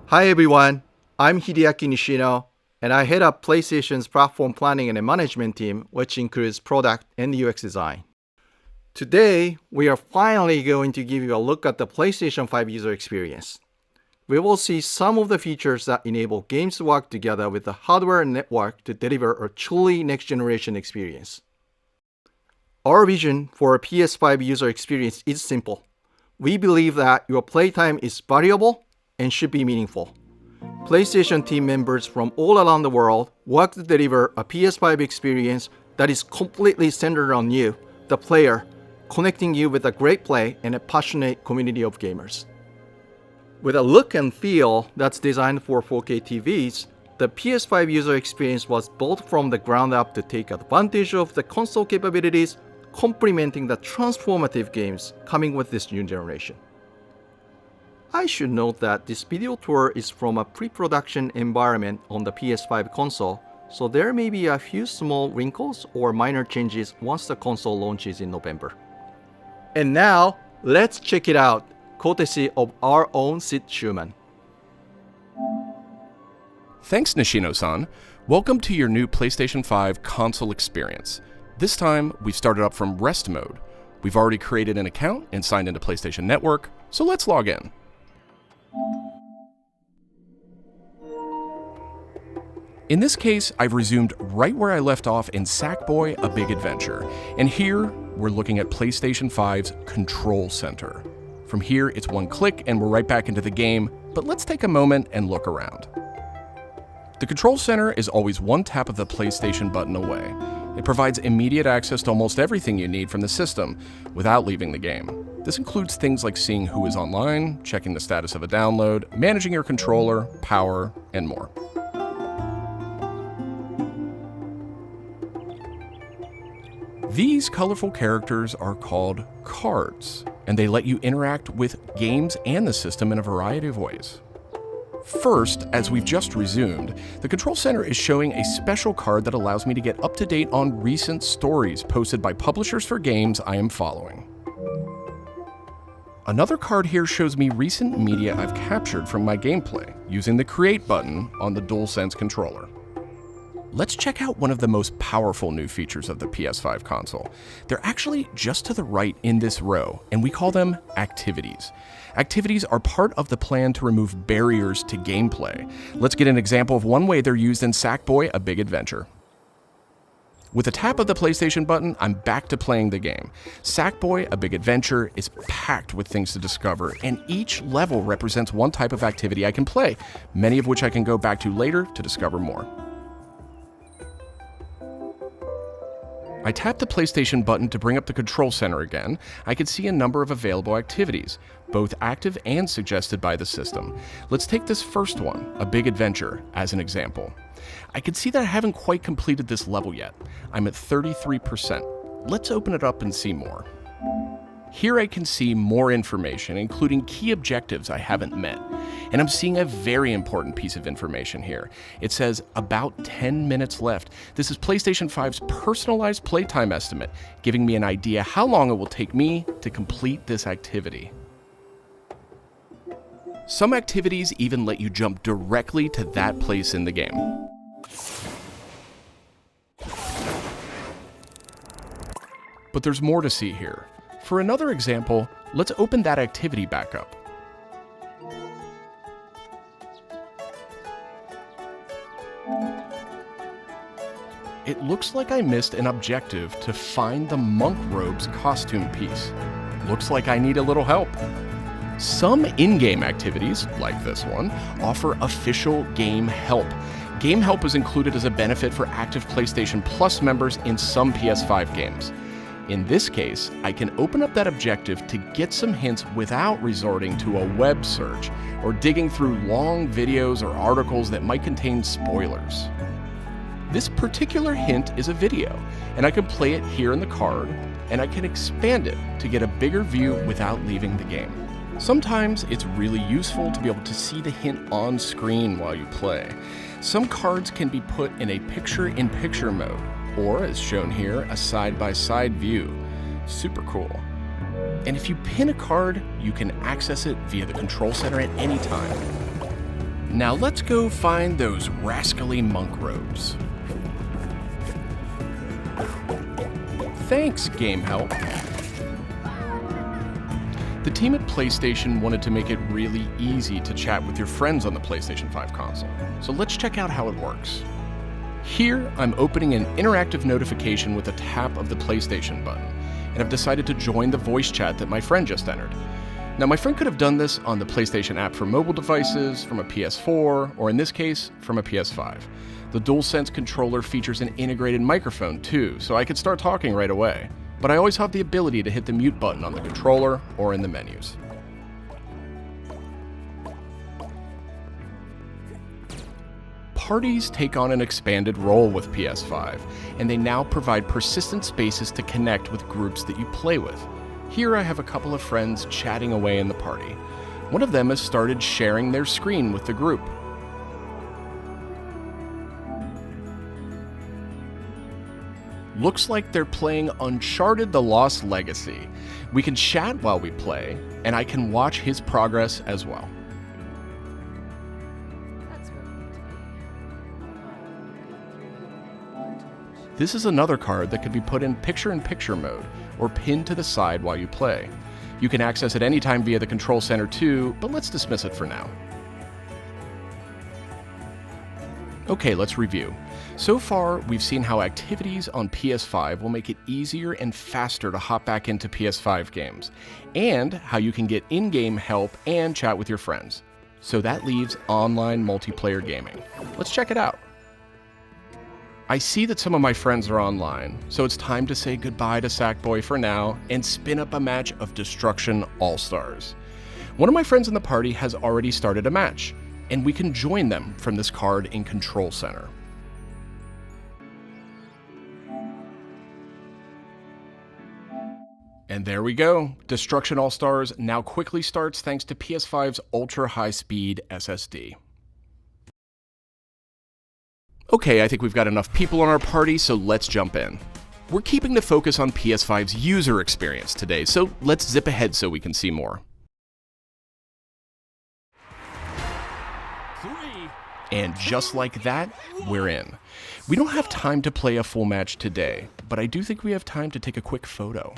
Hi everyone, I'm Hideaki Nishino, and I head up PlayStation's platform planning and management team, which includes product and UX design. Today, we are finally going to give you a look at the PlayStation 5 user experience. We will see some of the features that enable games to work together with the hardware and network to deliver a truly next-generation experience. Our vision for a PS5 user experience is simple. We believe that your playtime is valuable and should be meaningful. PlayStation team members from all around the world work to deliver a PS5 experience that is completely centered on you, the player, connecting you with a great play and a passionate community of gamers. With a look and feel that's designed for 4K TVs, the PS5 user experience was built from the ground up to take advantage of the console capabilities, complementing the transformative games coming with this new generation. I should note that this video tour is from a pre-production environment on the PS5 console, so there may be a few small wrinkles or minor changes once the console launches in November. And now, let's check it out, courtesy of our own Sid Schumann. Thanks, Nishino-san. Welcome to your new PlayStation 5 console experience. This time, we've started up from rest mode. We've already created an account and signed into PlayStation Network, so let's log in. In this case, I've resumed right where I left off in Sackboy: A Big Adventure, and here we're looking at PlayStation 5's Control Center. From here, it's one click and we're right back into the game, but let's take a moment and look around. The Control Center is always one tap of the PlayStation button away. It provides immediate access to almost everything you need from the system without leaving the game. This includes things like seeing who is online, checking the status of a download, managing your controller, power, and more. These colorful characters are called cards, and they let you interact with games and the system in a variety of ways. First, as we've just resumed, the Control Center is showing a special card that allows me to get up to date on recent stories posted by publishers for games I am following. Another card here shows me recent media I've captured from my gameplay using the Create button on the DualSense controller. Let's check out one of the most powerful new features of the PS5 console. They're actually just to the right in this row, and we call them activities. Activities are part of the plan to remove barriers to gameplay. Let's get an example of one way they're used in Sackboy: A Big Adventure. With a tap of the PlayStation button, I'm back to playing the game. Sackboy: A Big Adventure is packed with things to discover, and each level represents one type of activity I can play, many of which I can go back to later to discover more. I tap the PlayStation button to bring up the Control Center again. I can see a number of available activities, both active and suggested by the system. Let's take this first one, A Big Adventure, as an example. I can see that I haven't quite completed this level yet. I'm at 33%. Let's open it up and see more. Here I can see more information, including key objectives I haven't met. And I'm seeing a very important piece of information here. It says about 10 minutes left. This is PlayStation 5's personalized playtime estimate, giving me an idea how long it will take me to complete this activity. Some activities even let you jump directly to that place in the game. But there's more to see here. For another example, let's open that activity back up. It looks like I missed an objective to find the monk robe's costume piece. Looks like I need a little help. Some in-game activities, like this one, offer official game help. Game help is included as a benefit for active PlayStation Plus members in some PS5 games. In this case, I can open up that objective to get some hints without resorting to a web search or digging through long videos or articles that might contain spoilers. This particular hint is a video, and I can play it here in the card, and I can expand it to get a bigger view without leaving the game. Sometimes it's really useful to be able to see the hint on screen while you play. Some cards can be put in a picture-in-picture mode, or as shown here, a side-by-side view. Super cool. And if you pin a card, you can access it via the Control Center at any time. Now let's go find those rascally monk robes. Thanks, Game Help. The team at PlayStation wanted to make it really easy to chat with your friends on the PlayStation 5 console, so let's check out how it works. Here, I'm opening an interactive notification with a tap of the PlayStation button, and I've decided to join the voice chat that my friend just entered. Now, my friend could have done this on the PlayStation app for mobile devices, from a PS4, or in this case, from a PS5. The DualSense controller features an integrated microphone too, so I could start talking right away. But I always have the ability to hit the mute button on the controller or in the menus. Parties take on an expanded role with PS5, and they now provide persistent spaces to connect with groups that you play with. Here I have a couple of friends chatting away in the party. One of them has started sharing their screen with the group. Looks like they're playing Uncharted: The Lost Legacy. We can chat while we play, and I can watch his progress as well. This is another card that could be put in picture-in-picture mode, or pinned to the side while you play. You can access it anytime via the control center too, but let's dismiss it for now. Okay, let's review. So far, we've seen how activities on PS5 will make it easier and faster to hop back into PS5 games, and how you can get in-game help and chat with your friends. So that leaves online multiplayer gaming. Let's check it out. I see that some of my friends are online, so it's time to say goodbye to Sackboy for now and spin up a match of Destruction All-Stars. One of my friends in the party has already started a match, and we can join them from this card in Control Center. And there we go. Destruction All-Stars now quickly starts thanks to PS5's ultra-high-speed SSD. Okay, I think we've got enough people on our party, so let's jump in. We're keeping the focus on PS5's user experience today, so let's zip ahead so we can see more. And just like that, we're in. We don't have time to play a full match today, but I do think we have time to take a quick photo.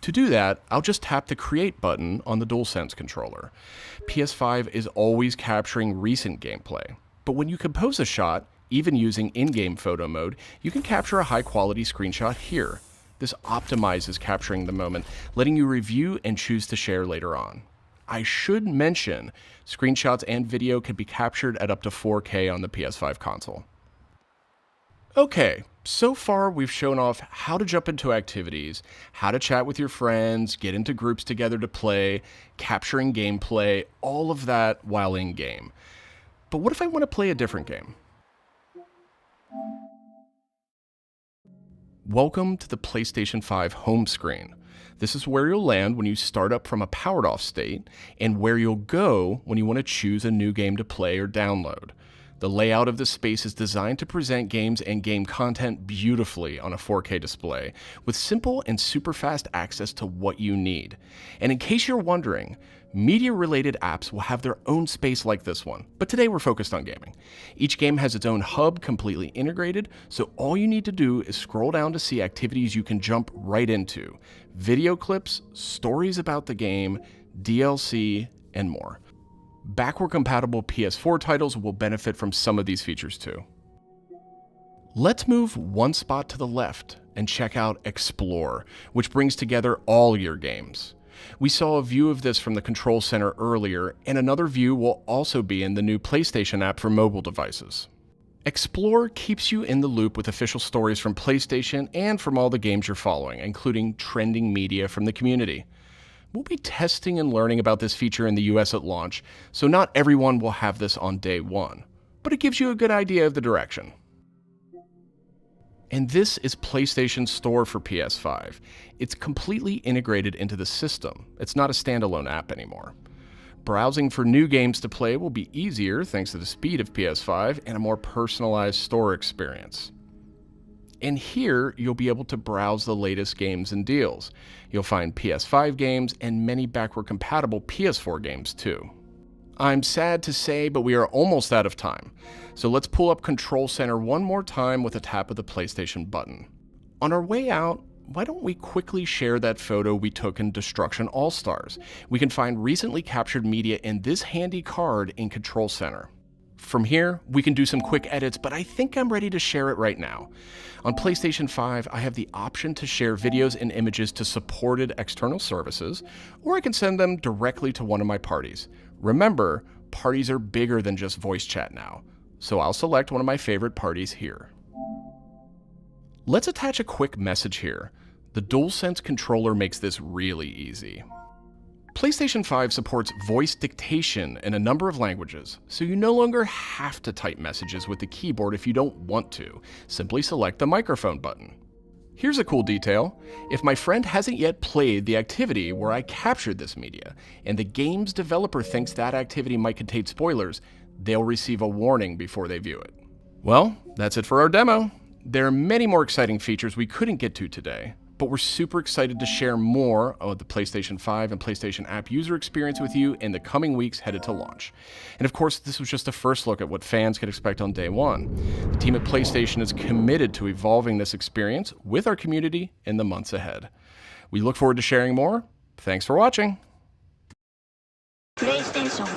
To do that, I'll just tap the Create button on the DualSense controller. PS5 is always capturing recent gameplay, but when you compose a shot, even using in-game photo mode, you can capture a high-quality screenshot here. This optimizes capturing the moment, letting you review and choose to share later on. I should mention, screenshots and video can be captured at up to 4K on the PS5 console. Okay, so far we've shown off how to jump into activities, how to chat with your friends, get into groups together to play, capturing gameplay, all of that while in-game. But what if I want to play a different game? Welcome to the PlayStation 5 home screen. This is where you'll land when you start up from a powered off state, and where you'll go when you want to choose a new game to play or download. The layout of this space is designed to present games and game content beautifully on a 4K display, with simple and super fast access to what you need. And in case you're wondering, media-related apps will have their own space like this one, but today we're focused on gaming. Each game has its own hub completely integrated, so all you need to do is scroll down to see activities you can jump right into. Video clips, stories about the game, DLC, and more. Backward-compatible PS4 titles will benefit from some of these features too. Let's move one spot to the left and check out Explore, which brings together all your games. We saw a view of this from the Control Center earlier, and another view will also be in the new PlayStation app for mobile devices. Explore keeps you in the loop with official stories from PlayStation and from all the games you're following, including trending media from the community. We'll be testing and learning about this feature in the US at launch, so not everyone will have this on day one, but it gives you a good idea of the direction. And this is PlayStation's store for PS5. It's completely integrated into the system. It's not a standalone app anymore. Browsing for new games to play will be easier thanks to the speed of PS5 and a more personalized store experience. And here, you'll be able to browse the latest games and deals. You'll find PS5 games and many backward-compatible PS4 games too. I'm sad to say, but we are almost out of time. So let's pull up Control Center one more time with a tap of the PlayStation button. On our way out, why don't we quickly share that photo we took in Destruction All-Stars? We can find recently captured media in this handy card in Control Center. From here, we can do some quick edits, but I think I'm ready to share it right now. On PlayStation 5, I have the option to share videos and images to supported external services, or I can send them directly to one of my parties. Remember, parties are bigger than just voice chat now, so I'll select one of my favorite parties here. Let's attach a quick message here. The DualSense controller makes this really easy. PlayStation 5 supports voice dictation in a number of languages, so you no longer have to type messages with the keyboard if you don't want to. Simply select the microphone button. Here's a cool detail. If my friend hasn't yet played the activity where I captured this media, and the game's developer thinks that activity might contain spoilers, they'll receive a warning before they view it. Well, that's it for our demo. There are many more exciting features we couldn't get to today, but we're super excited to share more of the PlayStation 5 and PlayStation app user experience with you in the coming weeks headed to launch. And of course, this was just a first look at what fans can expect on day one. The team at PlayStation is committed to evolving this experience with our community in the months ahead. We look forward to sharing more. Thanks for watching. PlayStation